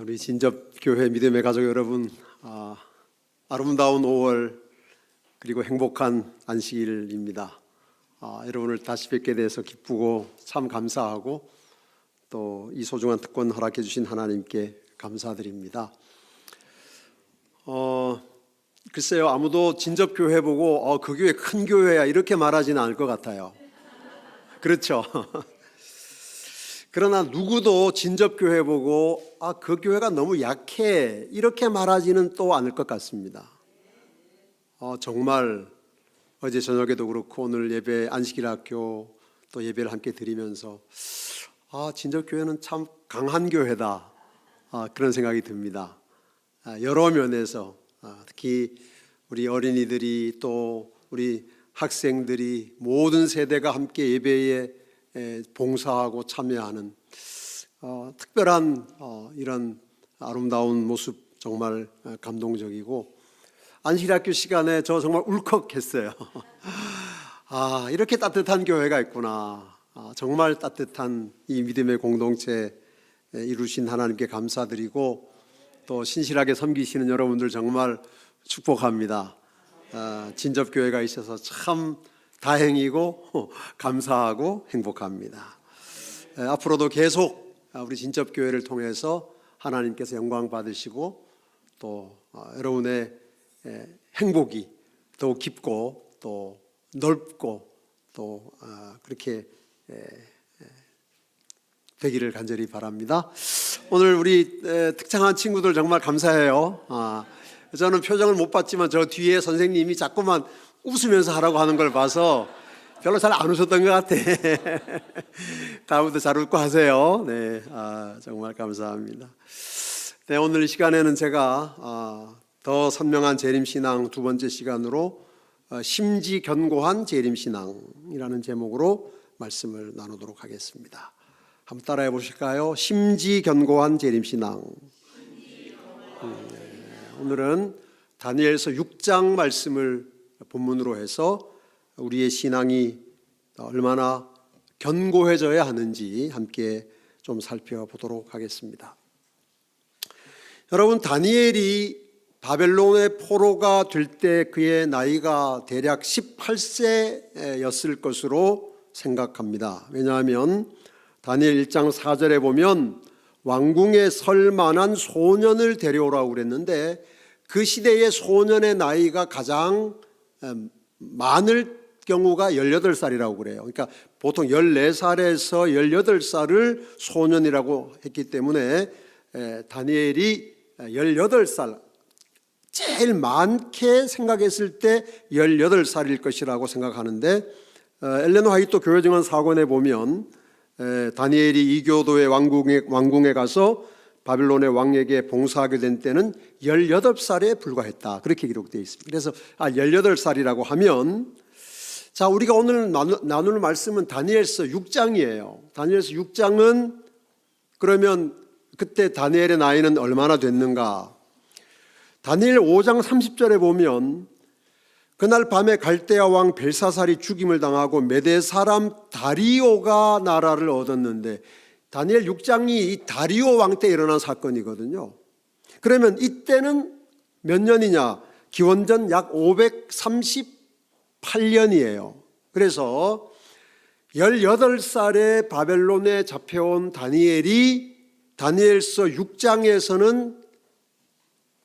우리 진접교회 믿음의 가족 여러분, 아름다운 5월 그리고 행복한 안식일입니다. 여러분을 다시 뵙게 돼서 기쁘고 참 감사하고 또 이 소중한 특권 허락해 주신 하나님께 감사드립니다. 글쎄요, 아무도 진접교회 보고 그 교회 큰 교회야 이렇게 말하지는 않을 것 같아요. 그렇죠? 그러나 누구도 진접교회 보고 그 교회가 너무 약해 이렇게 말하지는 또 않을 것 같습니다. 정말 어제 저녁에도 그렇고 오늘 예배 안식일 학교 또 예배를 함께 드리면서 진접교회는 참 강한 교회다, 그런 생각이 듭니다. 여러 면에서 특히 우리 어린이들이 또 우리 학생들이 모든 세대가 함께 예배에 봉사하고 참여하는 특별한 이런 아름다운 모습 정말 감동적이고, 안식일학교 시간에 저 정말 울컥했어요. 이렇게 따뜻한 교회가 있구나. 정말 따뜻한 이 믿음의 공동체 이루신 하나님께 감사드리고, 또 신실하게 섬기시는 여러분들 정말 축복합니다. 진접교회가 있어서 참 다행이고 감사하고 행복합니다. 앞으로도 계속 우리 진접교회를 통해서 하나님께서 영광 받으시고 또 여러분의 행복이 더 깊고 또 넓고 또 그렇게 되기를 간절히 바랍니다. 오늘 우리 특창한 친구들 정말 감사해요. 저는 표정을 못 봤지만 저 뒤에 선생님이 자꾸만 웃으면서 하라고 하는 걸 봐서 별로 잘 안 웃었던 것 같아. 다음부터 잘 웃고 하세요. 네, 정말 감사합니다. 네, 오늘 이 시간에는 제가 더 선명한 재림신앙 두 번째 시간으로 심지견고한 재림신앙이라는 제목으로 말씀을 나누도록 하겠습니다. 한번 따라해 보실까요? 심지견고한 재림신앙. 오늘은 다니엘서 6장 말씀을 본문으로 해서 우리의 신앙이 얼마나 견고해져야 하는지 함께 좀 살펴보도록 하겠습니다. 여러분, 다니엘이 바벨론의 포로가 될 때 그의 나이가 대략 18세였을 것으로 생각합니다. 왜냐하면 다니엘 1장 4절에 보면 왕궁에 설 만한 소년을 데려오라고 그랬는데 그 시대의 소년의 나이가 가장 많을 경우가 18살이라고 그래요. 그러니까 보통 14살에서 18살을 소년이라고 했기 때문에 다니엘이 18살, 제일 많게 생각했을 때 18살일 것이라고 생각하는데, 엘렌 화이트 교회증언 사권에 보면 다니엘이 이교도의 왕궁에 가서 바빌론의 왕에게 봉사하게 된 때는 18살에 불과했다, 그렇게 기록되어 있습니다. 그래서 18살이라고 하면, 자, 우리가 오늘 나눌 말씀은 다니엘서 6장이에요. 다니엘서 6장은 그러면 그때 다니엘의 나이는 얼마나 됐는가? 다니엘 5장 30절에 보면 그날 밤에 갈대아 왕 벨사살이 죽임을 당하고 메대 사람 다리오가 나라를 얻었는데, 다니엘 6장이 이 다리오 왕 때 일어난 사건이거든요. 그러면 이때는 몇 년이냐? 기원전 약 538년이에요. 그래서 18살에 바벨론에 잡혀온 다니엘이 다니엘서 6장에서는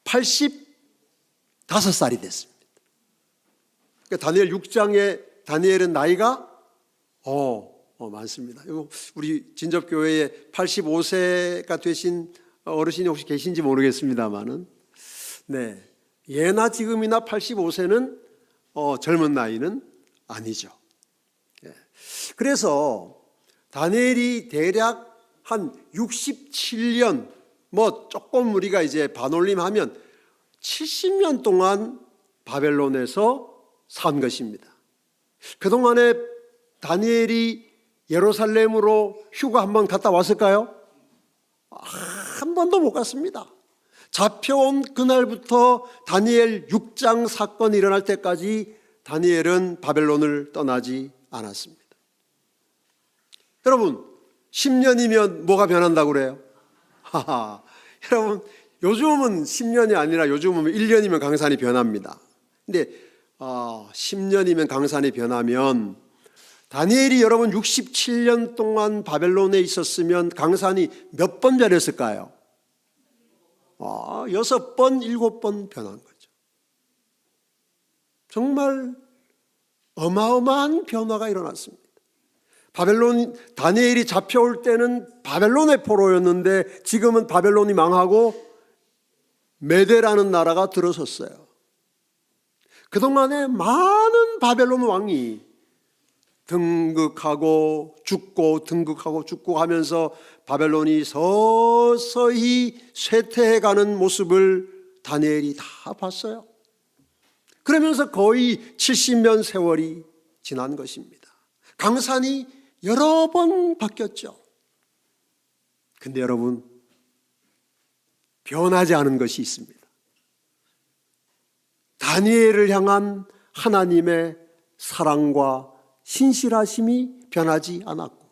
85살이 됐습니다. 그러니까 다니엘 6장에 다니엘은 나이가 많습니다. 우리 진접교회에 85세가 되신 어르신이 혹시 계신지 모르겠습니다만은, 네, 예나 지금이나 85세는 젊은 나이는 아니죠. 그래서 다니엘이 대략 한 67년, 조금 우리가 이제 반올림하면 70년 동안 바벨론에서 산 것입니다. 그동안에 다니엘이 예루살렘으로 휴가 한번 갔다 왔을까요? 한 번도 못 갔습니다. 잡혀온 그날부터 다니엘 6장 사건이 일어날 때까지 다니엘은 바벨론을 떠나지 않았습니다. 여러분, 10년이면 뭐가 변한다고 그래요? 여러분, 요즘은 10년이 아니라 요즘은 1년이면 강산이 변합니다. 근데 10년이면 강산이 변하면 다니엘이 여러분 67년 동안 바벨론에 있었으면 강산이 몇 번 변했을까요? 6번, 7번 변한 거죠. 정말 어마어마한 변화가 일어났습니다. 다니엘이 잡혀올 때는 바벨론의 포로였는데 지금은 바벨론이 망하고 메대라는 나라가 들어섰어요. 그동안에 많은 바벨론 왕이 등극하고 죽고 등극하고 죽고 하면서 바벨론이 서서히 쇠퇴해가는 모습을 다니엘이 다 봤어요. 그러면서 거의 70년 세월이 지난 것입니다. 강산이 여러 번 바뀌었죠. 근데 여러분, 변하지 않은 것이 있습니다. 다니엘을 향한 하나님의 사랑과 신실하심이 변하지 않았고,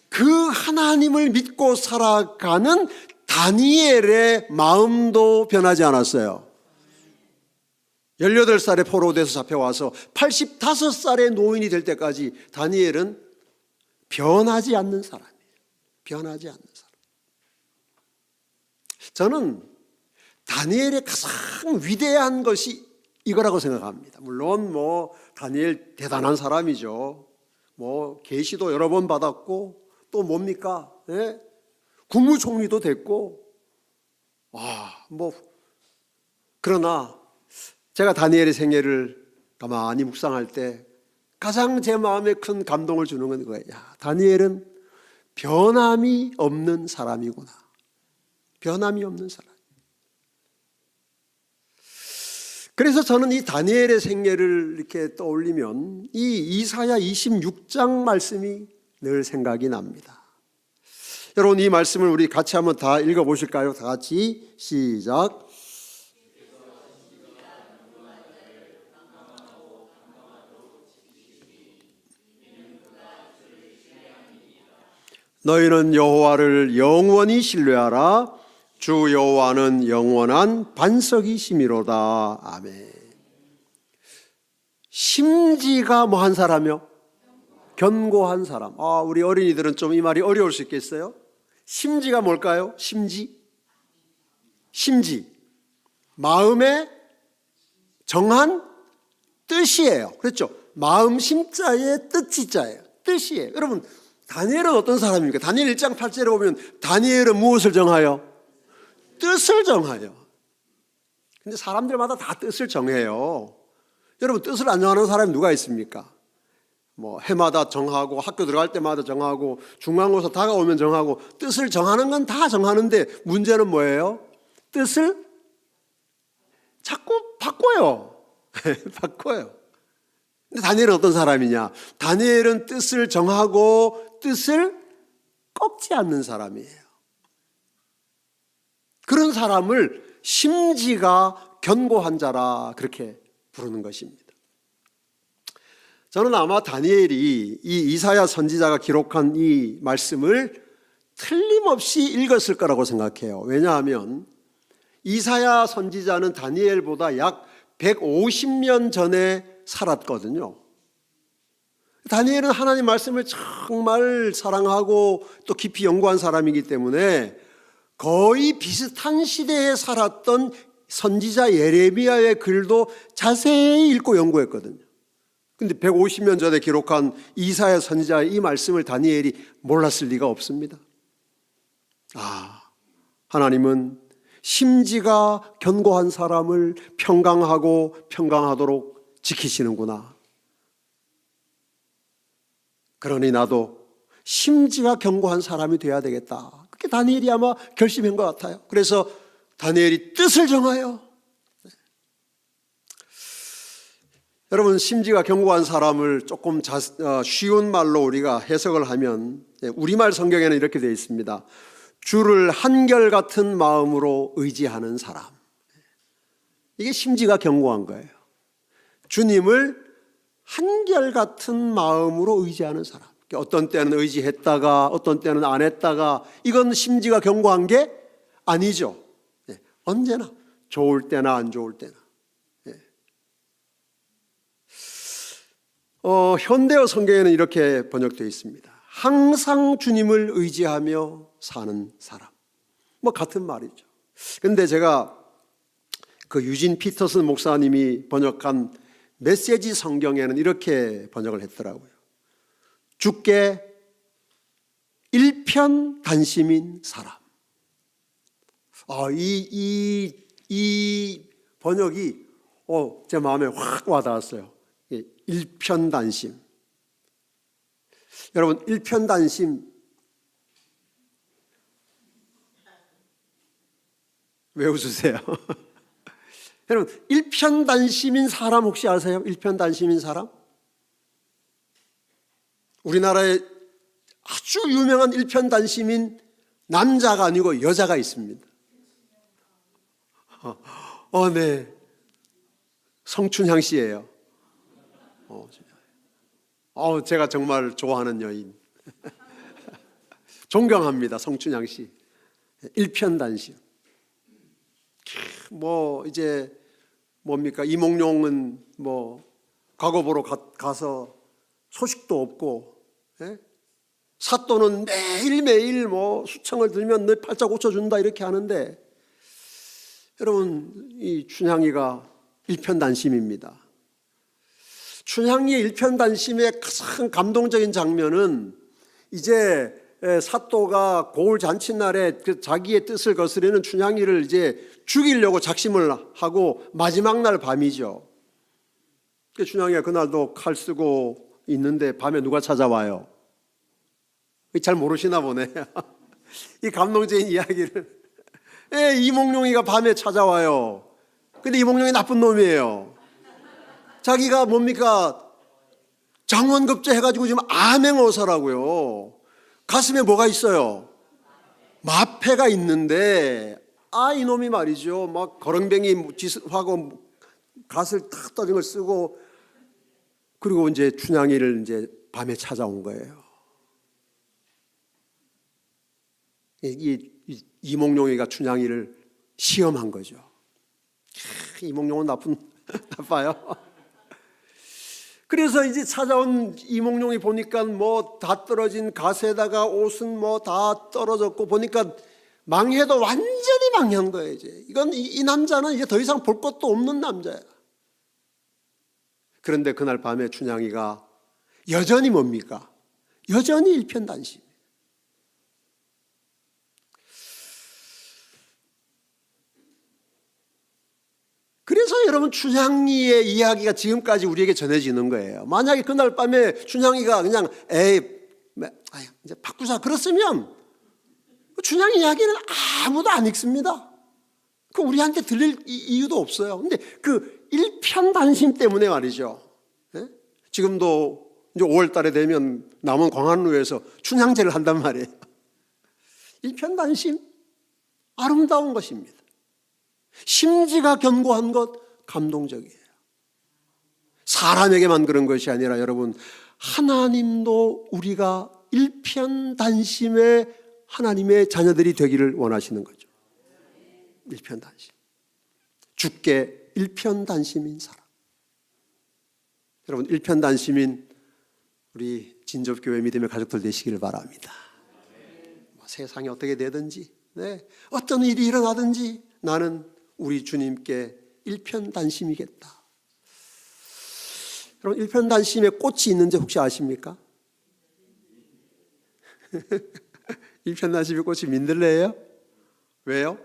그 하나님을 믿고 살아가는 다니엘의 마음도 변하지 않았어요. 18살에 포로돼서 잡혀와서 85살의 노인이 될 때까지 다니엘은 변하지 않는 사람이에요. 변하지 않는 사람. 저는 다니엘의 가장 위대한 것이 이거라고 생각합니다. 물론 다니엘 대단한 사람이죠. 계시도 여러 번 받았고 또 뭡니까? 국무총리도 됐고. 그러나 제가 다니엘의 생애를 가만히 묵상할 때 가장 제 마음에 큰 감동을 주는 건 이거예요. 다니엘은 변함이 없는 사람이구나. 변함이 없는 사람. 그래서 저는 이 다니엘의 생애를 이렇게 떠올리면 이 이사야 26장 말씀이 늘 생각이 납니다. 여러분, 이 말씀을 우리 같이 한번 다 읽어보실까요? 다 같이 시작. 너희는 여호와를 영원히 신뢰하라. 주 여호와는 영원한 반석이시미로다. 아멘. 심지가 한 사람이요? 견고한 사람. 우리 어린이들은 좀 이 말이 어려울 수 있겠어요? 심지가 뭘까요? 심지. 마음의 정한 뜻이에요. 그렇죠? 마음 심자의 뜻지자예요. 뜻이에요. 여러분, 다니엘은 어떤 사람입니까? 다니엘 1장 8절에 보면 다니엘은 무엇을 정하여? 뜻을 정하여. 근데 사람들마다 다 뜻을 정해요. 여러분, 뜻을 안 정하는 사람이 누가 있습니까? 해마다 정하고 학교 들어갈 때마다 정하고 중간고사 다가오면 정하고 뜻을 정하는 건 다 정하는데 문제는 뭐예요? 뜻을 자꾸 바꿔요. 바꿔요. 근데 다니엘은 어떤 사람이냐? 다니엘은 뜻을 정하고 뜻을 꺾지 않는 사람이에요. 그런 사람을 심지가 견고한 자라 그렇게 부르는 것입니다. 저는 아마 다니엘이 이 이사야 선지자가 기록한 이 말씀을 틀림없이 읽었을 거라고 생각해요. 왜냐하면 이사야 선지자는 다니엘보다 약 150년 전에 살았거든요. 다니엘은 하나님 말씀을 정말 사랑하고 또 깊이 연구한 사람이기 때문에 거의 비슷한 시대에 살았던 선지자 예레미야의 글도 자세히 읽고 연구했거든요. 근데 150년 전에 기록한 이사야 선지자의 이 말씀을 다니엘이 몰랐을 리가 없습니다. 하나님은 심지가 견고한 사람을 평강하고 평강하도록 지키시는구나. 그러니 나도 심지가 견고한 사람이 돼야 되겠다. 그게 다니엘이 아마 결심한 것 같아요. 그래서 다니엘이 뜻을 정하여. 여러분, 심지가 견고한 사람을 조금 쉬운 말로 우리가 해석을 하면 우리말 성경에는 이렇게 되어 있습니다. 주를 한결같은 마음으로 의지하는 사람. 이게 심지가 견고한 거예요. 주님을 한결같은 마음으로 의지하는 사람. 어떤 때는 의지했다가 어떤 때는 안 했다가, 이건 심지가 견고한 게 아니죠. 언제나 좋을 때나 안 좋을 때나. 현대어 성경에는 이렇게 번역되어 있습니다. 항상 주님을 의지하며 사는 사람. 뭐 같은 말이죠. 근데 제가 그 유진 피터슨 목사님이 번역한 메시지 성경에는 이렇게 번역을 했더라고요. 주께 일편단심인 사람. 이 번역이 제 마음에 확 와닿았어요. 일편단심. 여러분, 일편단심 왜 웃으세요? 여러분, 일편단심인 사람 혹시 아세요? 일편단심인 사람? 우리나라에 아주 유명한 일편단심인 남자가 아니고 여자가 있습니다. 네. 성춘향 씨예요. 제가 정말 좋아하는 여인. 존경합니다, 성춘향 씨. 일편단심. 이제 뭡니까? 이몽룡은 과거 보러 가서 소식도 없고, 사또는 매일매일 수청을 들면 너 팔자 고쳐준다 이렇게 하는데, 여러분, 이 춘향이가 일편단심입니다. 춘향이의 일편단심의 가장 감동적인 장면은 이제 사또가 고을 잔칫날에 자기의 뜻을 거스르는 춘향이를 이제 죽이려고 작심을 하고 마지막 날 밤이죠. 춘향이가 그날도 칼 쓰고 있는데 밤에 누가 찾아와요? 잘 모르시나 보네. 이 감동적인 이야기를. 이몽룡이가 밤에 찾아와요. 근데 이몽룡이 나쁜 놈이에요. 자기가 뭡니까? 장원급제 해가지고 지금 암행어사라고요. 가슴에 뭐가 있어요? 마패가 있는데, 이놈이 말이죠. 막 거렁뱅이 짓하고 갓을 탁 떠진 걸 쓰고, 그리고 이제 춘향이를 이제 밤에 찾아온 거예요. 이몽룡이가 춘향이를 시험한 거죠. 이몽룡은 나빠요. 그래서 이제 찾아온 이몽룡이 보니까 다 떨어진 갓에다가 옷은 다 떨어졌고 보니까 망해도 완전히 망한 거예요. 이제 이건 이 남자는 이제 더 이상 볼 것도 없는 남자야. 그런데 그날 밤에 춘향이가 여전히 뭡니까? 여전히 일편단심. 그래서 여러분, 춘향이의 이야기가 지금까지 우리에게 전해지는 거예요. 만약에 그날 밤에 춘향이가 그냥 이제 바꾸자 그랬으면 춘향이 이야기는 아무도 안 읽습니다. 그 우리한테 들릴 이유도 없어요. 근데 그 일편단심 때문에 말이죠. 지금도 이제 5월 달에 되면 남원 광안루에서 춘향제를 한단 말이에요. 일편단심, 아름다운 것입니다. 심지가 견고한 것, 감동적이에요. 사람에게만 그런 것이 아니라 여러분, 하나님도 우리가 일편단심의 하나님의 자녀들이 되기를 원하시는 거죠. 일편단심. 주께 일편단심인 사람. 여러분, 일편단심인 우리 진접교회 믿음의 가족들 되시기를 바랍니다. 세상이 어떻게 되든지, 어떤 일이 일어나든지 나는 우리 주님께 일편단심이겠다. 여러분, 일편단심에 꽃이 있는지 혹시 아십니까? 일편단심의 꽃이 민들레예요? 왜요?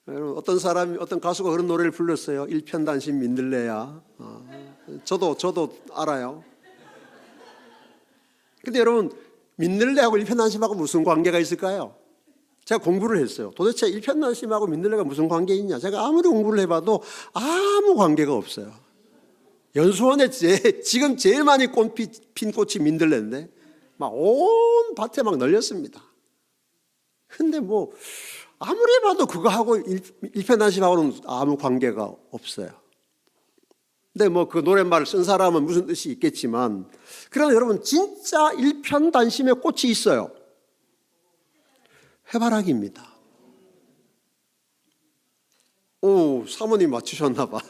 여러분, 어떤 가수가 그런 노래를 불렀어요. 일편단심 민들레야. 저도 알아요. 근데 여러분, 민들레하고 일편단심하고 무슨 관계가 있을까요? 제가 공부를 했어요. 도대체 일편단심하고 민들레가 무슨 관계 있냐? 제가 아무리 공부를 해봐도 아무 관계가 없어요. 연수원에 지금 제일 많이 핀 꽃이 민들레인데 막 온 밭에 막 널렸습니다. 근데 아무리 봐도 그거하고 일편단심하고는 아무 관계가 없어요. 근데 뭐 그 노랫말을 쓴 사람은 무슨 뜻이 있겠지만, 그러나 여러분 진짜 일편단심의 꽃이 있어요. 해바라기입니다. 오, 사모님 맞추셨나 봐.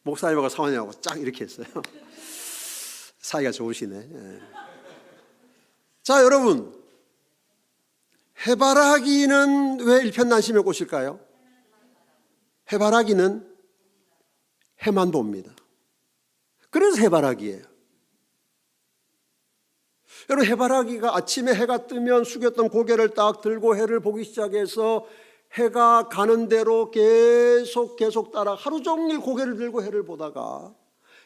목사님하고 사모님하고 쫙 이렇게 했어요. 사이가 좋으시네. 예. 자, 여러분, 해바라기는 왜 일편단심의 꽃일까요? 해바라기는 해만 봅니다. 그래서 해바라기예요. 여러분, 해바라기가 아침에 해가 뜨면 숙였던 고개를 딱 들고 해를 보기 시작해서 해가 가는 대로 계속 따라 하루 종일 고개를 들고 해를 보다가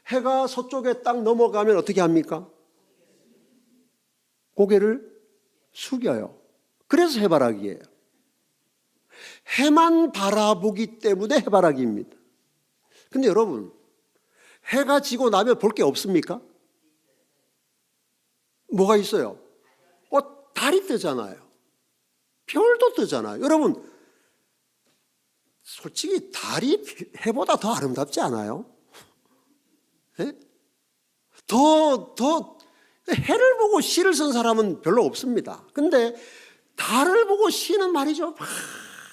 해가 서쪽에 딱 넘어가면 어떻게 합니까? 고개를 숙여요. 그래서 해바라기예요. 해만 바라보기 때문에 해바라기입니다. 근데 여러분, 해가 지고 나면 볼 게 없습니까? 뭐가 있어요? 달이 뜨잖아요. 별도 뜨잖아요. 여러분, 솔직히 달이 해보다 더 아름답지 않아요? 네? 해를 보고 시를 쓴 사람은 별로 없습니다. 근데 달을 보고 시는 말이죠.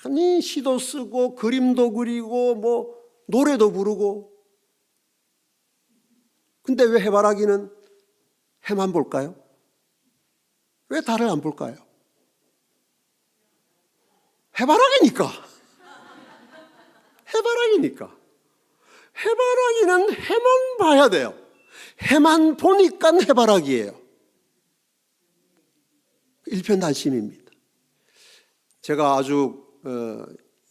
많이 시도 쓰고 그림도 그리고 뭐 노래도 부르고. 근데 왜 해바라기는 해만 볼까요? 왜 달을 안 볼까요? 해바라기니까. 해바라기니까. 해바라기는 해만 봐야 돼요. 해만 보니까 해바라기예요. 일편단심입니다. 제가 아주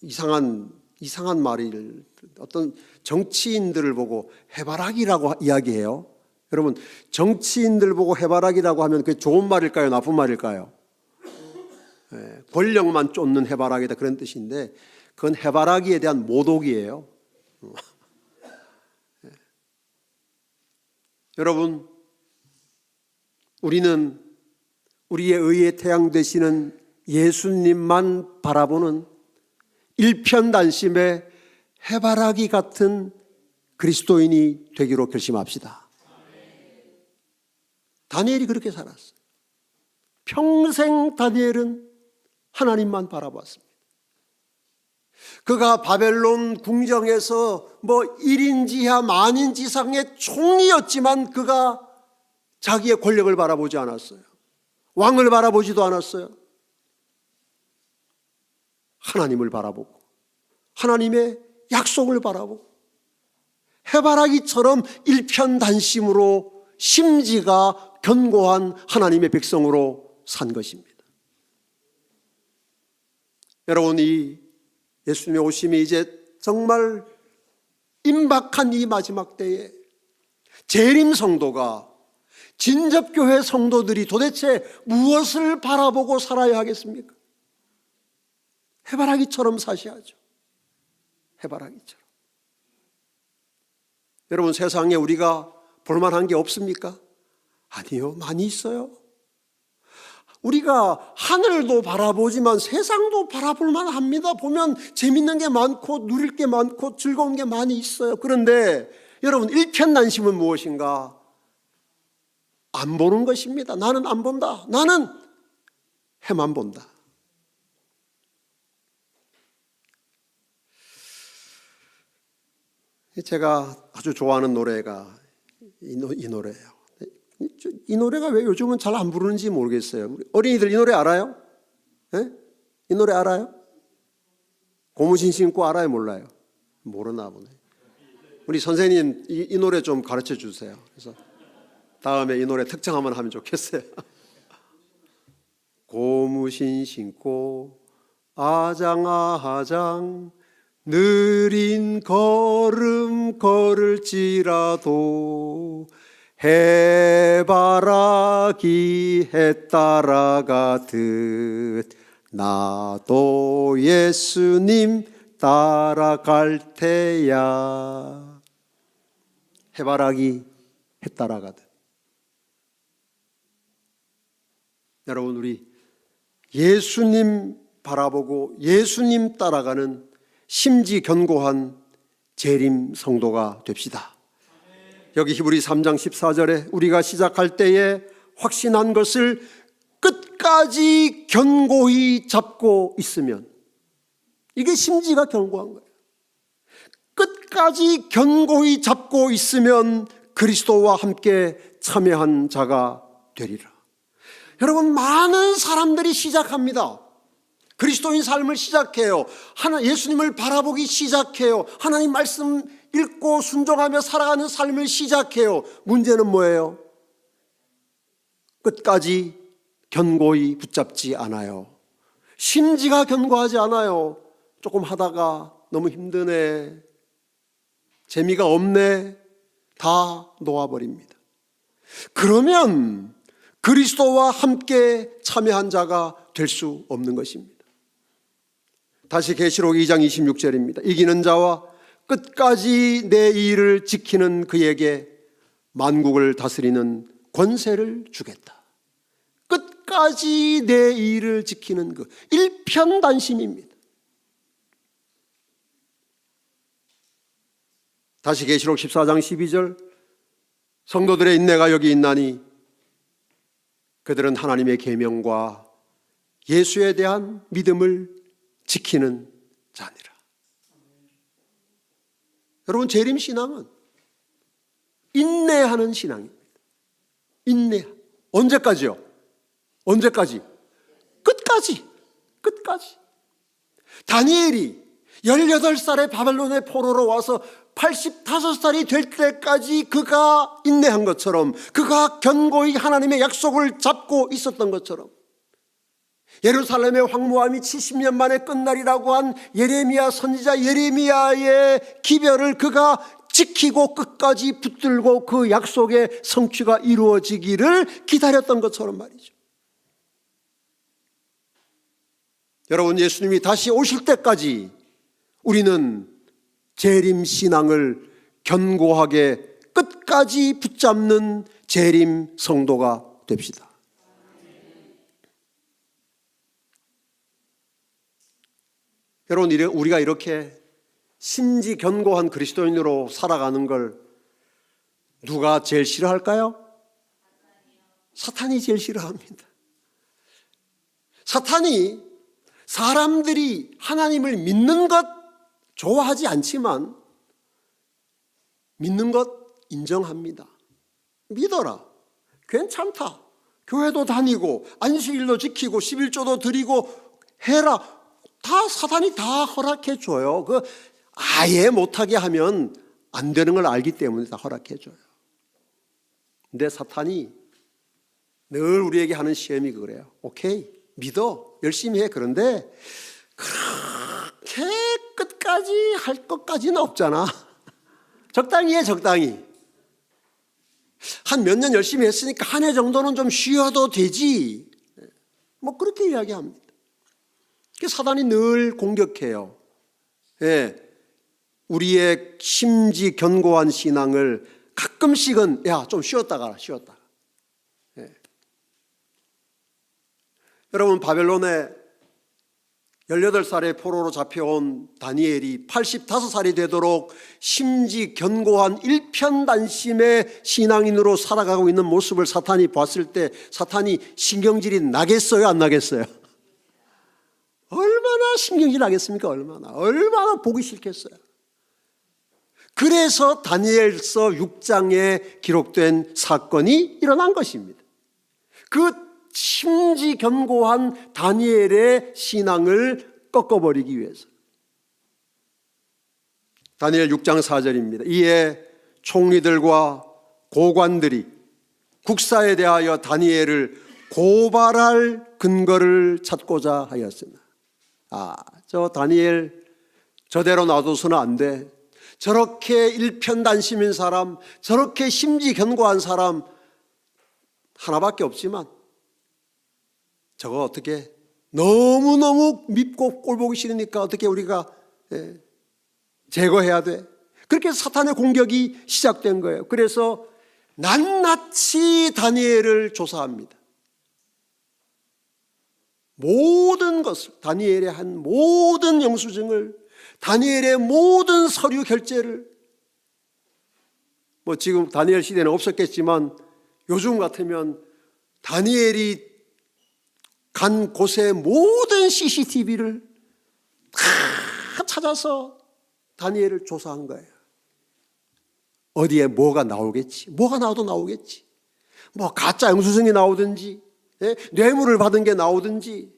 이상한 말을 어떤 정치인들을 보고 해바라기라고 이야기해요. 여러분, 정치인들 보고 해바라기라고 하면 그게 좋은 말일까요? 나쁜 말일까요? 권력만 쫓는 해바라기다, 그런 뜻인데 그건 해바라기에 대한 모독이에요. 여러분, 우리는 우리의 의의 태양 되시는 예수님만 바라보는 일편단심의 해바라기 같은 그리스도인이 되기로 결심합시다. 다니엘이 그렇게 살았어요. 평생 다니엘은 하나님만 바라봤습니다. 그가 바벨론 궁정에서 뭐 1인지하 만인지상의 총리였지만 그가 자기의 권력을 바라보지 않았어요. 왕을 바라보지도 않았어요. 하나님을 바라보고 하나님의 약속을 바라보고 해바라기처럼 일편단심으로 심지가 견고한 하나님의 백성으로 산 것입니다. 여러분, 이 예수님의 오심이 이제 정말 임박한 이 마지막 때에 재림 성도가, 진접교회 성도들이 도대체 무엇을 바라보고 살아야 하겠습니까? 해바라기처럼 사셔야죠. 해바라기처럼. 여러분, 세상에 우리가 볼만한 게 없습니까? 아니요, 많이 있어요. 우리가 하늘도 바라보지만 세상도 바라볼 만합니다. 보면 재밌는 게 많고 누릴 게 많고 즐거운 게 많이 있어요. 그런데 여러분, 일편단심은 무엇인가? 안 보는 것입니다. 나는 안 본다. 나는 해만 본다. 제가 아주 좋아하는 노래가 이 노래예요. 이 노래가 왜 요즘은 잘 안 부르는지 모르겠어요. 우리 어린이들 이 노래 알아요? 네? 이 노래 알아요? 고무신 신고 알아요? 몰라요? 모르나 보네. 우리 선생님 이 노래 좀 가르쳐 주세요. 그래서 다음에 이 노래 특정하면 하면 좋겠어요. 고무신 신고 아장아장 느린 걸음 걸을지라도 해바라기 해 따라가듯 나도 예수님 따라갈 테야. 해바라기 해 따라가듯. 여러분, 우리 예수님 바라보고 예수님 따라가는 심지 견고한 재림 성도가 됩시다. 여기 히브리 3장 14절에 우리가 시작할 때에 확신한 것을 끝까지 견고히 잡고 있으면, 이게 심지가 견고한 거예요. 끝까지 견고히 잡고 있으면 그리스도와 함께 참여한 자가 되리라. 여러분, 많은 사람들이 시작합니다. 그리스도인 삶을 시작해요. 예수님을 바라보기 시작해요. 하나님 말씀 읽고 순종하며 살아가는 삶을 시작해요. 문제는 뭐예요? 끝까지 견고히 붙잡지 않아요. 심지가 견고하지 않아요. 조금 하다가 너무 힘드네, 재미가 없네, 다 놓아버립니다. 그러면 그리스도와 함께 참여한 자가 될 수 없는 것입니다. 다시 계시록 2장 26절입니다. 이기는 자와 끝까지 내 일을 지키는 그에게 만국을 다스리는 권세를 주겠다. 끝까지 내 일을 지키는 그 일편단심입니다. 다시 계시록 14장 12절, 성도들의 인내가 여기 있나니 그들은 하나님의 계명과 예수에 대한 믿음을 지키는 자니라. 여러분, 재림신앙은 인내하는 신앙입니다. 인내. 언제까지요? 언제까지? 끝까지. 끝까지. 다니엘이 18살에 바벨론의 포로로 와서 85살이 될 때까지 그가 인내한 것처럼, 그가 견고히 하나님의 약속을 잡고 있었던 것처럼, 예루살렘의 황무함이 70년 만에 끝날이라고 한 예레미야 선지자 예레미야의 기별을 그가 지키고 끝까지 붙들고 그 약속의 성취가 이루어지기를 기다렸던 것처럼 말이죠. 여러분, 예수님이 다시 오실 때까지 우리는 재림신앙을 견고하게 끝까지 붙잡는 재림 성도가 됩시다. 여러분, 우리가 이렇게 심지 견고한 그리스도인으로 살아가는 걸 누가 제일 싫어할까요? 사탄이 제일 싫어합니다. 사탄이 사람들이 하나님을 믿는 것 좋아하지 않지만 믿는 것 인정합니다. 믿어라, 괜찮다, 교회도 다니고 안식일도 지키고 11조도 드리고 해라, 다 사탄이 다 허락해 줘요. 아예 못하게 하면 안 되는 걸 알기 때문에 다 허락해 줘요. 근데 사탄이 늘 우리에게 하는 시험이 그래요. 오케이, 믿어, 열심히 해. 그런데 그렇게 끝까지 할 것까지는 없잖아. 적당히 해, 적당히. 한 몇 년 열심히 했으니까 한 해 정도는 좀 쉬어도 되지, 뭐 그렇게 이야기합니다. 사단이 늘 공격해요. 예, 우리의 심지 견고한 신앙을 가끔씩은 좀 쉬었다가. 예. 여러분, 바벨론에 18살의 포로로 잡혀온 다니엘이 85살이 되도록 심지 견고한 일편단심의 신앙인으로 살아가고 있는 모습을 사탄이 봤을 때 사탄이 신경질이 나겠어요, 안 나겠어요? 얼마나 신경질 나겠습니까? 얼마나 보기 싫겠어요. 그래서 다니엘서 6장에 기록된 사건이 일어난 것입니다. 그 심지 견고한 다니엘의 신앙을 꺾어버리기 위해서. 다니엘 6장 4절입니다. 이에 총리들과 고관들이 국사에 대하여 다니엘을 고발할 근거를 찾고자 하였으나, 저 다니엘 저대로 놔둬서는 안 돼. 저렇게 일편단심인 사람, 저렇게 심지 견고한 사람 하나밖에 없지만 저거 어떻게 너무너무 밉고 꼴보기 싫으니까 어떻게 우리가 제거해야 돼. 그렇게 사탄의 공격이 시작된 거예요. 그래서 낱낱이 다니엘을 조사합니다. 모든 것을, 다니엘의 한 모든 영수증을 다니엘의 모든 서류 결제를, 지금 다니엘 시대는 없었겠지만 요즘 같으면 다니엘이 간 곳의 모든 CCTV를 다 찾아서 다니엘을 조사한 거예요. 어디에 뭐가 나오겠지, 뭐가 나와도 나오겠지, 가짜 영수증이 나오든지, 뇌물을 받은 게 나오든지,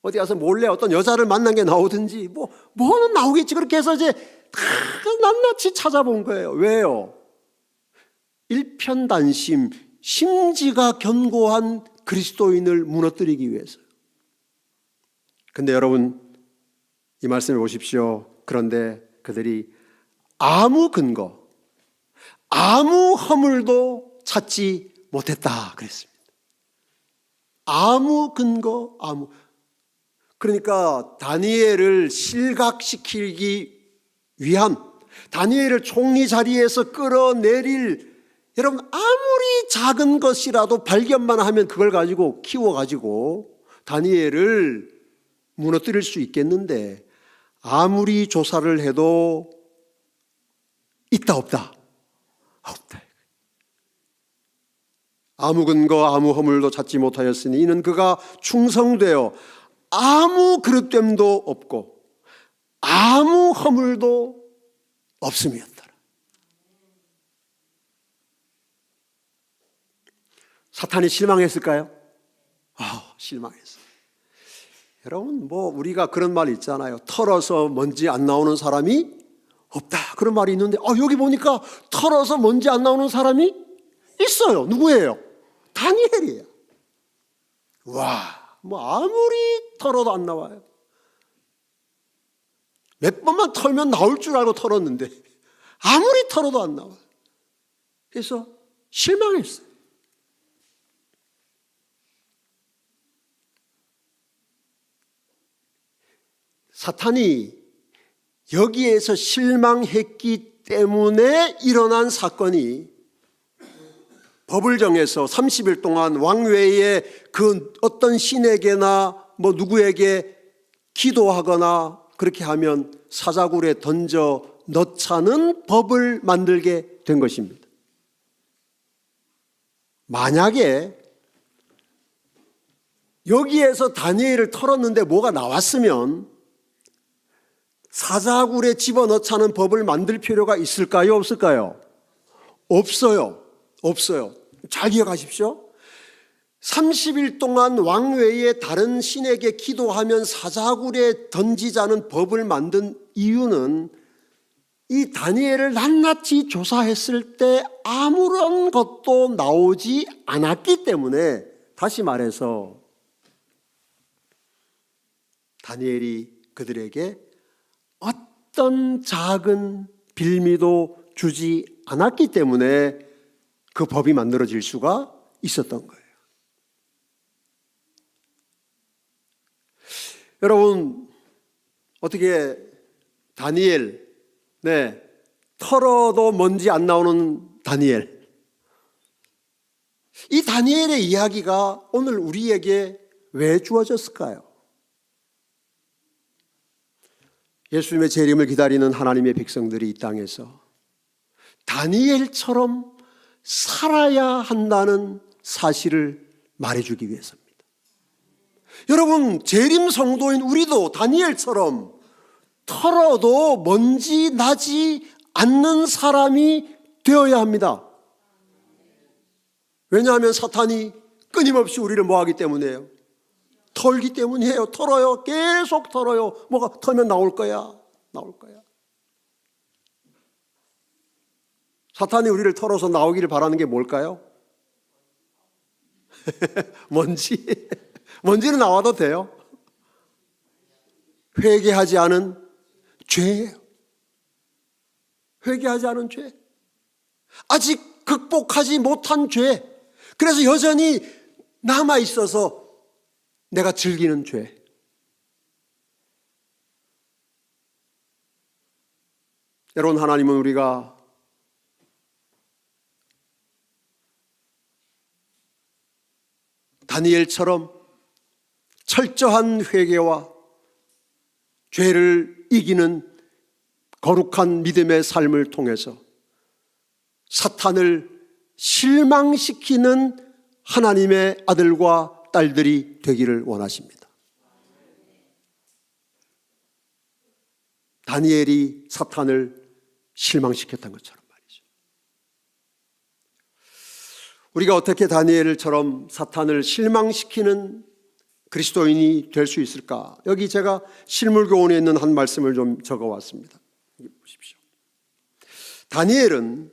어디 가서 몰래 어떤 여자를 만난 게 나오든지, 뭐는 나오겠지. 그렇게 해서 이제 다 낱낱이 찾아본 거예요. 왜요? 일편단심, 심지가 견고한 그리스도인을 무너뜨리기 위해서. 근데 여러분, 이 말씀해 보십시오. 그런데 그들이 아무 근거, 아무 허물도 찾지 못했다 그랬습니다. 아무 근거, 그러니까 다니엘을 실각시키기 위한, 다니엘을 총리 자리에서 끌어내릴, 여러분 아무리 작은 것이라도 발견만 하면 그걸 가지고 키워가지고 다니엘을 무너뜨릴 수 있겠는데, 아무리 조사를 해도 있다 없다? 없다. 아무 근거 아무 허물도 찾지 못하였으니 이는 그가 충성되어 아무 그릇됨도 없고 아무 허물도 없음이었더라. 사탄이 실망했을까요? 실망했어요. 여러분, 우리가 그런 말 있잖아요. 털어서 먼지 안 나오는 사람이 없다, 그런 말이 있는데 여기 보니까 털어서 먼지 안 나오는 사람이 있어요. 누구예요? 다니엘이에요. 아무리 털어도 안 나와요. 몇 번만 털면 나올 줄 알고 털었는데 아무리 털어도 안 나와요. 그래서 실망했어요. 사탄이 여기에서 실망했기 때문에 일어난 사건이, 법을 정해서 30일 동안 왕외에 그 어떤 신에게나 누구에게 기도하거나 그렇게 하면 사자굴에 던져 넣자는 법을 만들게 된 것입니다. 만약에 여기에서 다니엘을 털었는데 뭐가 나왔으면 사자굴에 집어넣자는 법을 만들 필요가 있을까요? 없을까요? 없어요. 잘 기억하십시오. 30일 동안 왕외에 다른 신에게 기도하면 사자굴에 던지자는 법을 만든 이유는 이 다니엘을 낱낱이 조사했을 때 아무런 것도 나오지 않았기 때문에, 다시 말해서 다니엘이 그들에게 어떤 작은 빌미도 주지 않았기 때문에 그 법이 만들어질 수가 있었던 거예요. 여러분, 어떻게 다니엘, 털어도 먼지 안 나오는 다니엘, 이 다니엘의 이야기가 오늘 우리에게 왜 주어졌을까요? 예수님의 재림을 기다리는 하나님의 백성들이 이 땅에서 다니엘처럼 살아야 한다는 사실을 말해주기 위해서입니다. 여러분, 재림 성도인 우리도 다니엘처럼 털어도 먼지 나지 않는 사람이 되어야 합니다. 왜냐하면 사탄이 끊임없이 우리를 뭐하기 때문이에요? 털기 때문이에요. 털어요. 계속 털어요. 뭐가 털면 나올 거야. 사탄이 우리를 털어서 나오기를 바라는 게 뭘까요? 먼지는 나와도 돼요. 회개하지 않은 죄예요. 회개하지 않은 죄. 아직 극복하지 못한 죄. 그래서 여전히 남아있어서 내가 즐기는 죄. 여러분, 하나님은 우리가 다니엘처럼 철저한 회개와 죄를 이기는 거룩한 믿음의 삶을 통해서 사탄을 실망시키는 하나님의 아들과 딸들이 되기를 원하십니다. 다니엘이 사탄을 실망시켰던 것처럼 말이죠. 우리가 어떻게 다니엘처럼 사탄을 실망시키는 그리스도인이 될 수 있을까? 여기 제가 실물교훈에 있는 한 말씀을 좀 적어왔습니다. 보십시오. 다니엘은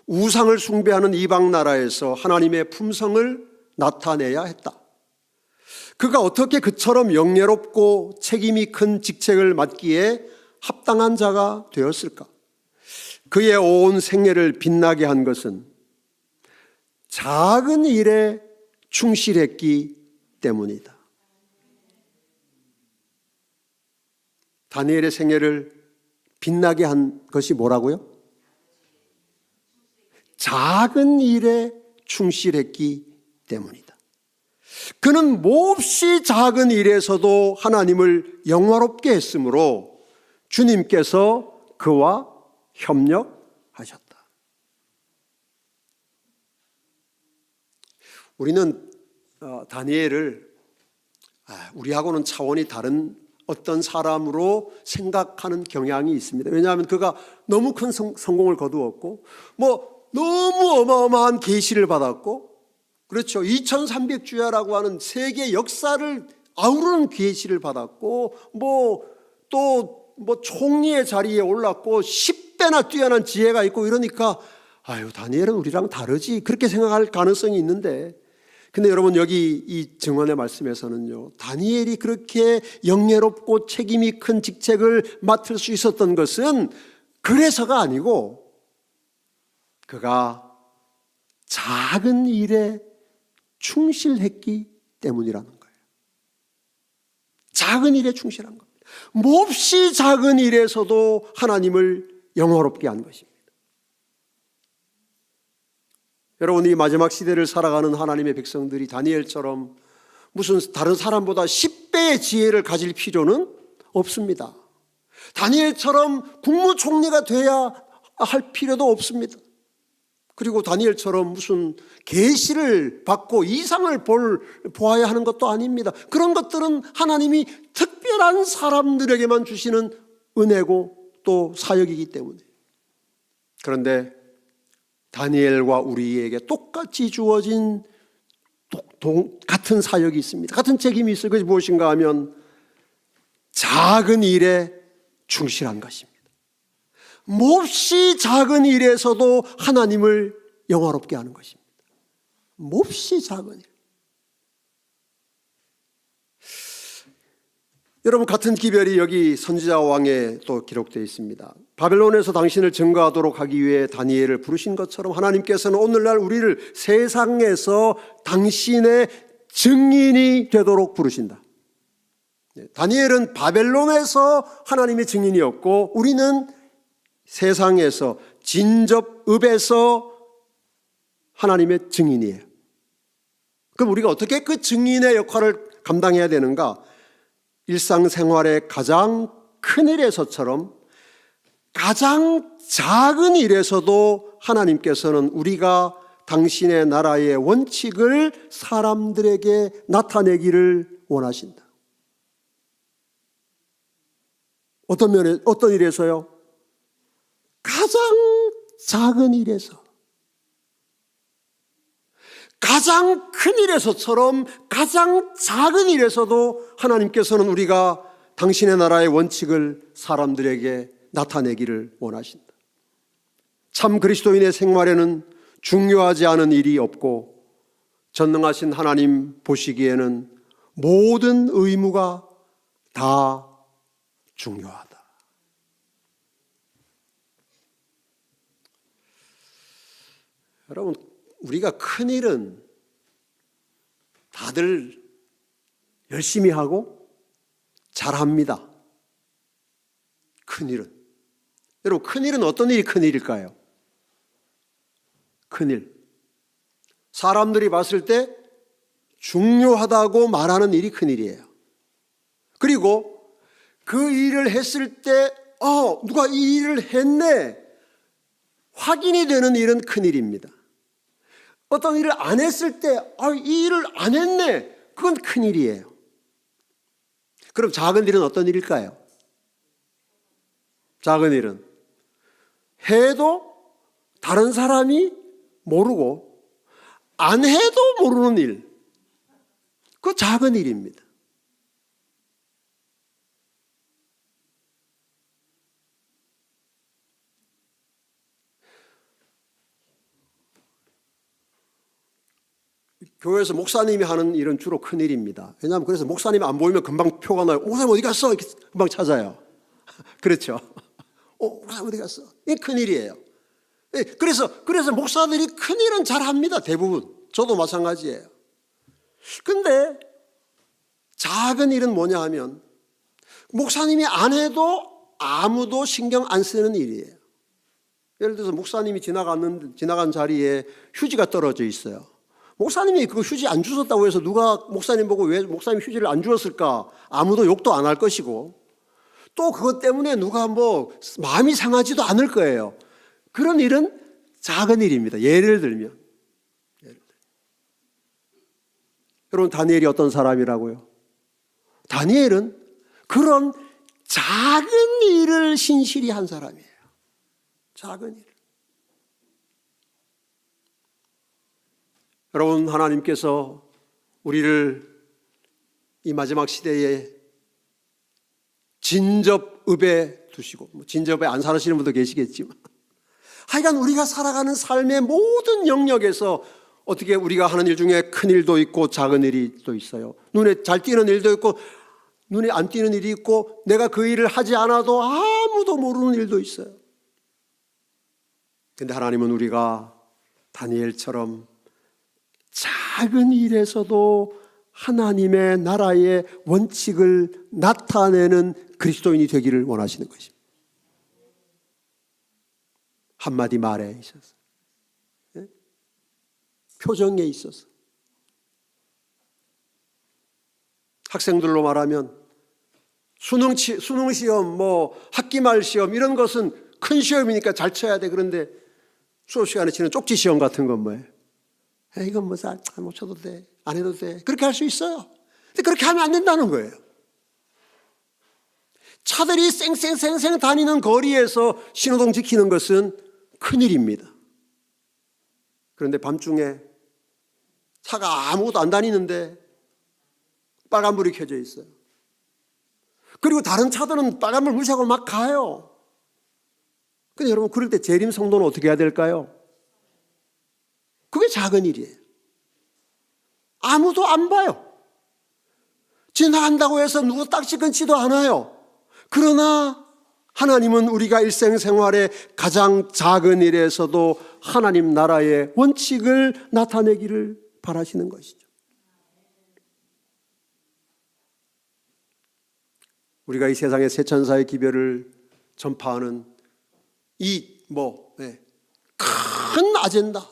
우상을 숭배하는 이방 나라에서 하나님의 품성을 나타내야 했다. 그가 어떻게 그처럼 영예롭고 책임이 큰 직책을 맡기에 합당한 자가 되었을까? 그의 온 생애를 빛나게 한 것은 작은 일에 충실했기 때문이다. 다니엘의 생애를 빛나게 한 것이 뭐라고요? 작은 일에 충실했기 때문이다. 그는 몹시 작은 일에서도 하나님을 영화롭게 했으므로 주님께서 그와 협력하셨다. 우리는 다니엘을 우리하고는 차원이 다른 어떤 사람으로 생각하는 경향이 있습니다. 왜냐하면 그가 너무 큰 성공을 거두었고 너무 어마어마한 계시를 받았고, 그렇죠, 2300주야라고 하는 세계 역사를 아우르는 계시를 받았고, 총리의 자리에 올랐고 10배나 뛰어난 지혜가 있고 이러니까 다니엘은 우리랑 다르지, 그렇게 생각할 가능성이 있는데, 근데 여러분 여기 이 증언의 말씀에서는요, 다니엘이 그렇게 영예롭고 책임이 큰 직책을 맡을 수 있었던 것은 그래서가 아니고 그가 작은 일에 충실했기 때문이라는 거예요. 작은 일에 충실한 겁니다. 몹시 작은 일에서도 하나님을 영화롭게 한 것입니다. 여러분, 이 마지막 시대를 살아가는 하나님의 백성들이 다니엘처럼 무슨 다른 사람보다 10배의 지혜를 가질 필요는 없습니다. 다니엘처럼 국무총리가 돼야 할 필요도 없습니다. 그리고 다니엘처럼 무슨 계시를 받고 이상을 보아야 하는 것도 아닙니다. 그런 것들은 하나님이 특별한 사람들에게만 주시는 은혜고 또 사역이기 때문에. 그런데 다니엘과 우리에게 똑같이 주어진 같은 사역이 있습니다. 같은 책임이 있어요. 그것이 무엇인가 하면 작은 일에 충실한 것입니다. 몹시 작은 일에서도 하나님을 영화롭게 하는 것입니다. 몹시 작은 일. 여러분, 같은 기별이 여기 선지자 왕에 또 기록되어 있습니다. 바벨론에서 당신을 증거하도록 하기 위해 다니엘을 부르신 것처럼 하나님께서는 오늘날 우리를 세상에서 당신의 증인이 되도록 부르신다. 다니엘은 바벨론에서 하나님의 증인이었고, 우리는 세상에서 진접읍에서 하나님의 증인이에요. 그럼 우리가 어떻게 그 증인의 역할을 감당해야 되는가? 일상생활의 가장 큰 일에서처럼 가장 작은 일에서도 하나님께서는 우리가 당신의 나라의 원칙을 사람들에게 나타내기를 원하신다. 어떤 일에서요? 가장 작은 일에서, 가장 큰 일에서처럼 가장 작은 일에서도 하나님께서는 우리가 당신의 나라의 원칙을 사람들에게 나타내기를 원하신다. 참 그리스도인의 생활에는 중요하지 않은 일이 없고, 전능하신 하나님 보시기에는 모든 의무가 다 중요하다. 여러분, 우리가 큰 일은 다들 열심히 하고 잘합니다. 큰 일은. 여러분, 큰 일은 어떤 일이 큰 일일까요? 큰 일. 사람들이 봤을 때 중요하다고 말하는 일이 큰 일이에요. 그리고 그 일을 했을 때 누가 이 일을 했네 확인이 되는 일은 큰일입니다. 어떤 일을 안 했을 때 이 일을 안 했네, 그건 큰일이에요. 그럼 작은 일은 어떤 일일까요? 작은 일은 해도 다른 사람이 모르고 안 해도 모르는 일, 그 작은 일입니다. 교회에서 목사님이 하는 일은 주로 큰일입니다. 왜냐하면 그래서 목사님이 안 보이면 금방 표가 나요. 목사님 어디 갔어? 이렇게 금방 찾아요. 그렇죠. 목사님 어디 갔어? 이게 큰일이에요. 그래서 목사들이 큰일은 잘합니다. 대부분. 저도 마찬가지예요. 근데 작은 일은 뭐냐 하면 목사님이 안 해도 아무도 신경 안 쓰는 일이에요. 예를 들어서 목사님이 지나간 자리에 휴지가 떨어져 있어요. 목사님이 그거 휴지 안 주웠다고 해서 누가 목사님 보고 왜 목사님 휴지를 안 주웠을까? 아무도 욕도 안 할 것이고, 또 그것 때문에 누가 마음이 상하지도 않을 거예요. 그런 일은 작은 일입니다. 예를 들면 여러분, 다니엘이 어떤 사람이라고요? 다니엘은 그런 작은 일을 신실히 한 사람이에요. 작은 일. 여러분, 하나님께서 우리를 이 마지막 시대에 진접읍에 두시고, 진접에 안 사시는 분도 계시겠지만, 하여간 우리가 살아가는 삶의 모든 영역에서 어떻게 우리가 하는 일 중에 큰 일도 있고 작은 일이 또 있어요. 눈에 잘 띄는 일도 있고 눈에 안 띄는 일이 있고, 내가 그 일을 하지 않아도 아무도 모르는 일도 있어요. 근데 하나님은 우리가 다니엘처럼 작은 일에서도 하나님의 나라의 원칙을 나타내는 그리스도인이 되기를 원하시는 것입니다. 한마디 말에 있어서, 표정에 있어서, 학생들로 말하면 수능 시험, 학기말 시험 이런 것은 큰 시험이니까 잘 쳐야 돼. 그런데 수업 시간에 치는 쪽지 시험 같은 건 뭐예요? 이건 잘 못 쳐도 돼, 안 해도 돼, 그렇게 할 수 있어요. 근데 그렇게 하면 안 된다는 거예요. 차들이 쌩쌩쌩쌩 다니는 거리에서 신호등 지키는 것은 큰일입니다. 그런데 밤중에 차가 아무것도 안 다니는데 빨간불이 켜져 있어요. 그리고 다른 차들은 빨간불 무시하고 막 가요. 근데 여러분, 그럴 때 재림 성도는 어떻게 해야 될까요? 그게 작은 일이에요. 아무도 안 봐요. 지나간다고 해서 누구 딱지 끊지도 않아요. 그러나 하나님은 우리가 일생생활의 가장 작은 일에서도 하나님 나라의 원칙을 나타내기를 바라시는 것이죠. 우리가 이 세상의 새천사의 기별을 전파하는 이 큰 아젠다,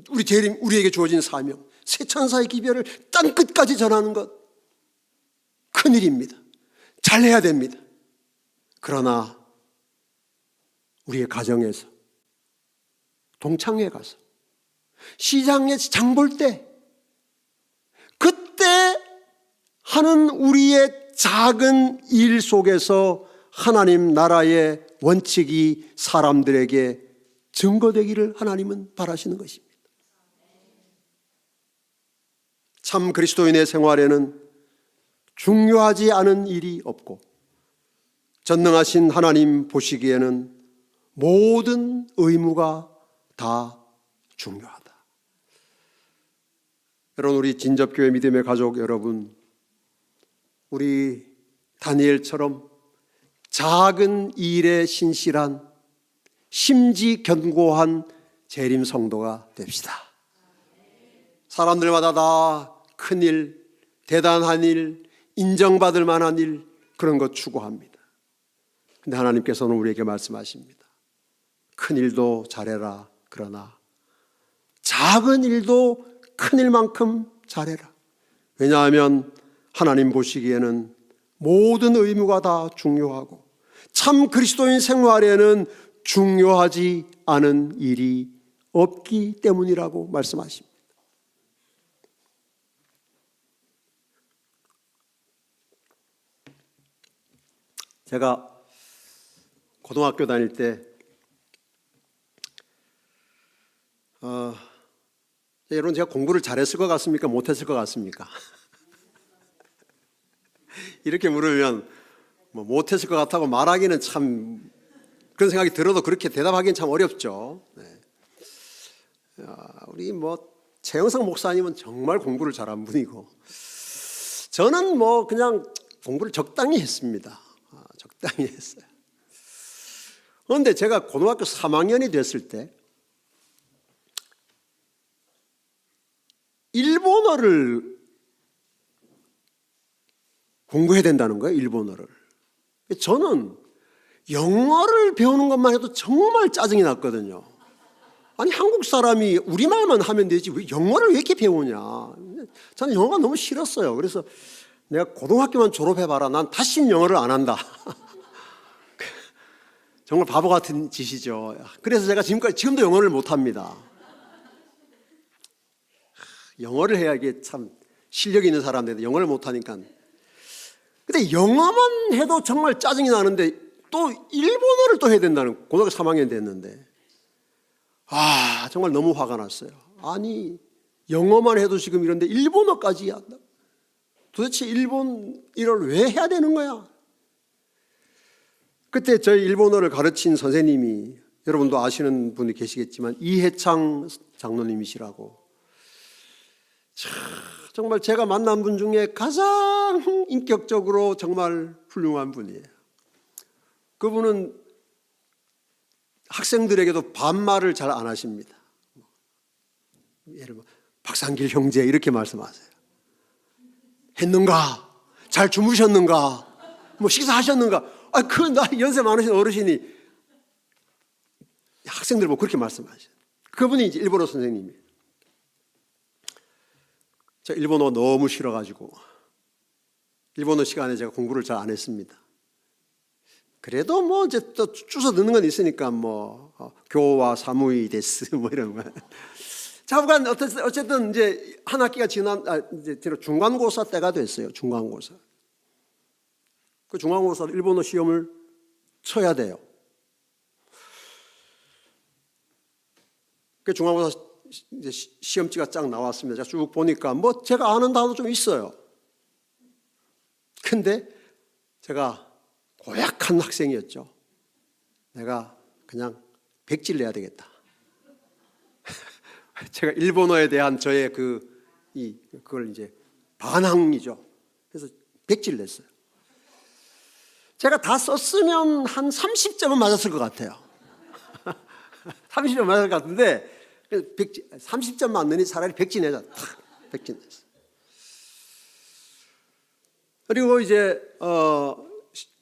우리에게 주어진 사명, 새천사의 기별을 땅끝까지 전하는 것, 큰일입니다. 잘해야 됩니다. 그러나 우리의 가정에서, 동창회 가서, 시장에 장 볼 때, 그때 하는 우리의 작은 일 속에서 하나님 나라의 원칙이 사람들에게 증거되기를 하나님은 바라시는 것입니다. 참 그리스도인의 생활에는 중요하지 않은 일이 없고, 전능하신 하나님 보시기에는 모든 의무가 다 중요하다. 여러분, 우리 진접교회 믿음의 가족 여러분, 우리 다니엘처럼 작은 일에 신실한 심지 견고한 재림 성도가 됩시다. 사람들마다 다 큰 일, 대단한 일, 인정받을 만한 일, 그런 것 추구합니다. 근데 하나님께서는 우리에게 말씀하십니다. 큰 일도 잘해라. 그러나 작은 일도 큰 일만큼 잘해라. 왜냐하면 하나님 보시기에는 모든 의무가 다 중요하고 참 그리스도인 생활에는 중요하지 않은 일이 없기 때문이라고 말씀하십니다. 제가 고등학교 다닐 때 여러분 제가 공부를 잘했을 것 같습니까? 못했을 것 같습니까? 이렇게 물으면 뭐 못했을 것 같다고 말하기는 참 그런 생각이 들어도 그렇게 대답하기는 참 어렵죠. 네. 우리 뭐 최영석 목사님은 정말 공부를 잘한 분이고 저는 뭐 그냥 공부를 적당히 했습니다. 적당히 했어요. 그런데 제가 고등학교 3학년이 됐을 때 일본어를 공부해야 된다는 거예요. 일본어를. 저는 영어를 배우는 것만 해도 정말 짜증이 났거든요. 아니 한국 사람이 우리말만 하면 되지 왜 영어를 왜 이렇게 배우냐. 저는 영어가 너무 싫었어요. 그래서 내가 고등학교만 졸업해봐라. 난 다시 영어를 안 한다. 정말 바보 같은 짓이죠. 그래서 제가 지금도 영어를 못합니다. 영어를 해야 이게 참 실력이 있는 사람인데 영어를 못하니까. 근데 영어만 해도 정말 짜증이 나는데 또 일본어를 또 해야 된다는 고등학교 3학년 됐는데 정말 너무 화가 났어요. 아니 영어만 해도 지금 이런데 일본어까지 한다. 도대체 일본어를 왜 해야 되는 거야? 그때 저희 일본어를 가르친 선생님이 여러분도 아시는 분이 계시겠지만 이해창 장로님이시라고 정말 제가 만난 분 중에 가장 인격적으로 정말 훌륭한 분이에요. 그분은 학생들에게도 반말을 잘 안 하십니다. 예를 들어 박상길 형제 이렇게 말씀하세요. 했는가? 잘 주무셨는가? 뭐 식사하셨는가? 그 나이 연세 많으신 어르신이 학생들 보고 그렇게 말씀하셔요. 그분이 이제 일본어 선생님이에요. 저 일본어 너무 싫어가지고 일본어 시간에 제가 공부를 잘 안 했습니다. 그래도 뭐 이제 또 주워 듣는 건 있으니까 뭐 교와 사무이 데스 뭐 이런 거. 자부간 어쨌든 이제 한 학기가 이제 중간고사 때가 됐어요. 중간고사. 그 중간고사 일본어 시험을 쳐야 돼요. 그 중간고사 이제 시험지가 쫙 나왔습니다. 제가 쭉 보니까 뭐 제가 아는 단어 좀 있어요. 근데 제가 고약한 학생이었죠. 내가 그냥 백지를 내야 되겠다. 제가 일본어에 대한 저의 그걸 이제 반항이죠. 그래서 백지를 냈어요. 제가 다 썼으면 한 30점은 맞았을 것 같아요. 30점 맞았을 것 같은데 30점 맞느니 차라리 백지 내자. 백지 냈어요. 그리고 이제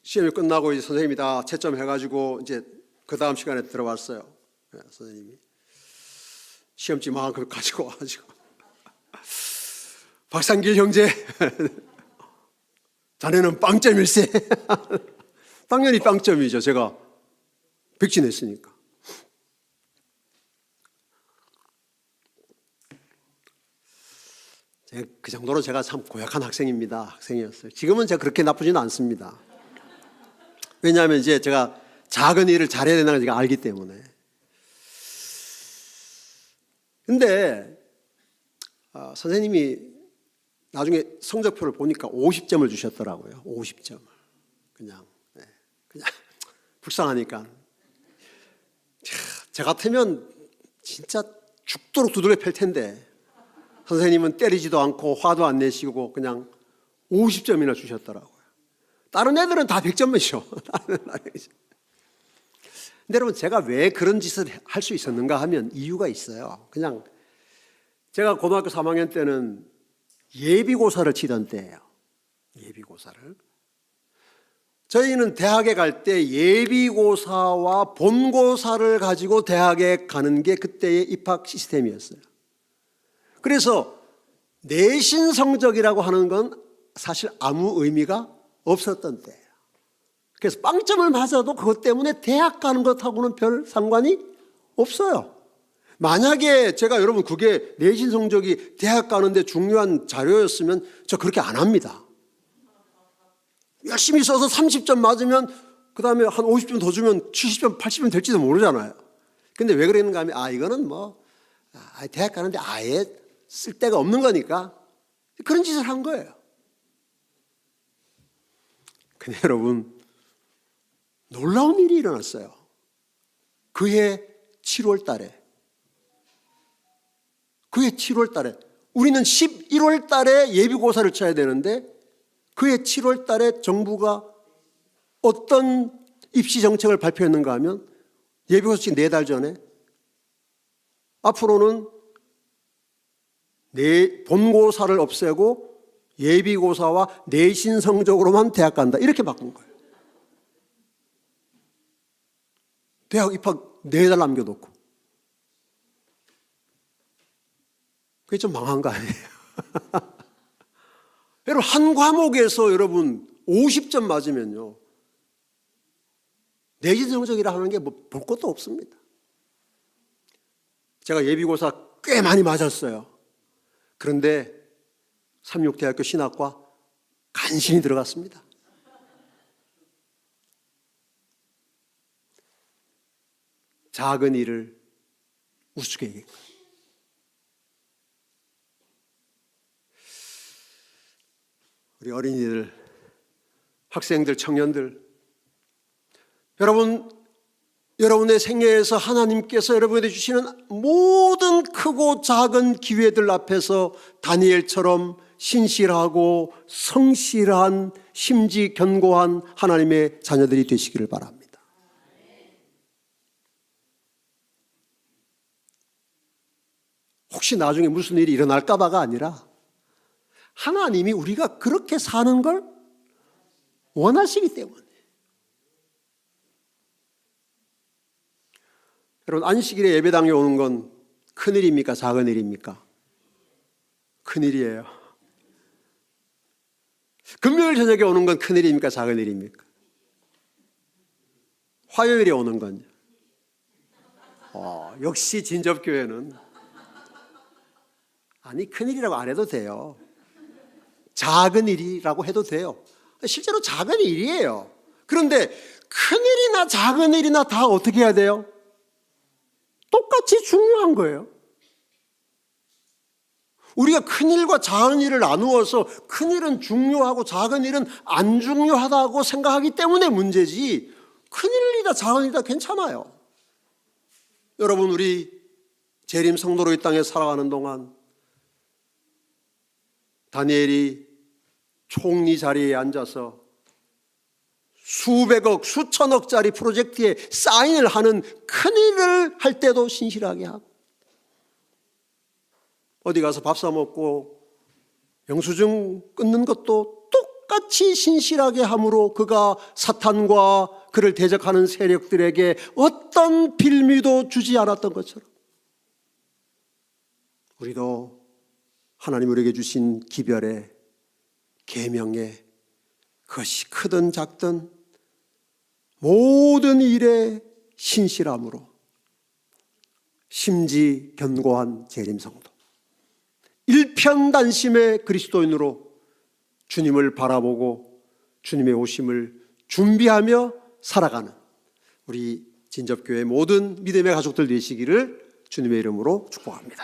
시험이 끝나고 이제 선생님이 다 채점해가지고 이제 그 다음 시간에 들어왔어요. 네, 선생님이 시험지만큼 가지고 와가지고 박상길 형제 자네는 빵점일세. 당연히 빵점이죠. 제가 백지 냈으니까. 그 정도로 제가 참 고약한 학생이었어요. 지금은 제가 그렇게 나쁘지는 않습니다. 왜냐하면 이제 제가 작은 일을 잘해야 된다는 걸 제가 알기 때문에. 근데 선생님이 나중에 성적표를 보니까 50점을 주셨더라고요. 50점을. 그냥 불쌍하니까. 저 같으면 진짜 죽도록 두들겨 팰 텐데 선생님은 때리지도 않고 화도 안 내시고 그냥 50점이나 주셨더라고요. 다른 애들은 다 100점이죠. 근데 여러분 제가 왜 그런 짓을 할 수 있었는가 하면 이유가 있어요. 그냥 제가 고등학교 3학년 때는 예비고사를 치던 때예요. 예비고사를. 저희는 대학에 갈 때 예비고사와 본고사를 가지고 대학에 가는 게 그때의 입학 시스템이었어요. 그래서 내신 성적이라고 하는 건 사실 아무 의미가 없었던 때예요. 그래서 빵점을 맞아도 그것 때문에 대학 가는 것하고는 별 상관이 없어요. 만약에 제가 여러분 그게 내신 성적이 대학 가는데 중요한 자료였으면 저 그렇게 안 합니다. 열심히 써서 30점 맞으면 그 다음에 한 50점 더 주면 70점, 80점 될지도 모르잖아요. 근데 왜 그랬는가 하면 이거는 뭐 대학 가는데 아예 쓸 데가 없는 거니까 그런 짓을 한 거예요. 근데 여러분 놀라운 일이 일어났어요. 그해 7월 달에 우리는 11월 달에 예비고사를 쳐야 되는데 그해 7월 달에 정부가 어떤 입시 정책을 발표했는가 하면 예비고사 치기 4달 전에 앞으로는 본고사를 없애고 예비고사와 내신 성적으로만 대학 간다 이렇게 바꾼 거예요. 대학 입학 4달 남겨놓고. 그게 좀 망한 거 아니에요? 여러분 한 과목에서 여러분 50점 맞으면요 내신 성적이라 하는 게 뭐 볼 것도 없습니다. 제가 예비고사 꽤 많이 맞았어요. 그런데 삼육대학교 신학과 간신히 들어갔습니다. 작은 일을 우습게 얘기했고 우리 어린이들, 학생들, 청년들 여러분의 생애에서 하나님께서 여러분에게 주시는 모든 크고 작은 기회들 앞에서 다니엘처럼 신실하고 성실한 심지 견고한 하나님의 자녀들이 되시기를 바랍니다. 혹시 나중에 무슨 일이 일어날까 봐가 아니라 하나님이 우리가 그렇게 사는 걸 원하시기 때문에. 여러분 안식일에 예배당에 오는 건 큰일입니까? 작은 일입니까? 큰일이에요. 금요일 저녁에 오는 건 큰일입니까? 작은 일입니까? 화요일에 오는 건요? 역시 진접교회는 아니 큰일이라고 안 해도 돼요. 작은 일이라고 해도 돼요. 실제로 작은 일이에요. 그런데 큰일이나 작은 일이나 다 어떻게 해야 돼요? 똑같이 중요한 거예요. 우리가 큰일과 작은 일을 나누어서 큰일은 중요하고 작은 일은 안 중요하다고 생각하기 때문에 문제지 큰일이다 작은 일이다 괜찮아요. 여러분 우리 재림 성도로 이 땅에 살아가는 동안 다니엘이 총리 자리에 앉아서 수백억, 수천억짜리 프로젝트에 사인을 하는 큰일을 할 때도 신실하게 하고 어디 가서 밥 사 먹고 영수증 끊는 것도 똑같이 신실하게 함으로 그가 사탄과 그를 대적하는 세력들에게 어떤 빌미도 주지 않았던 것처럼 우리도 하나님 우리에게 주신 기별에 계명에 그것이 크든 작든 모든 일에 신실함으로 심지 견고한 재림성도 일편단심의 그리스도인으로 주님을 바라보고 주님의 오심을 준비하며 살아가는 우리 진접교회 모든 믿음의 가족들 되시기를 주님의 이름으로 축복합니다.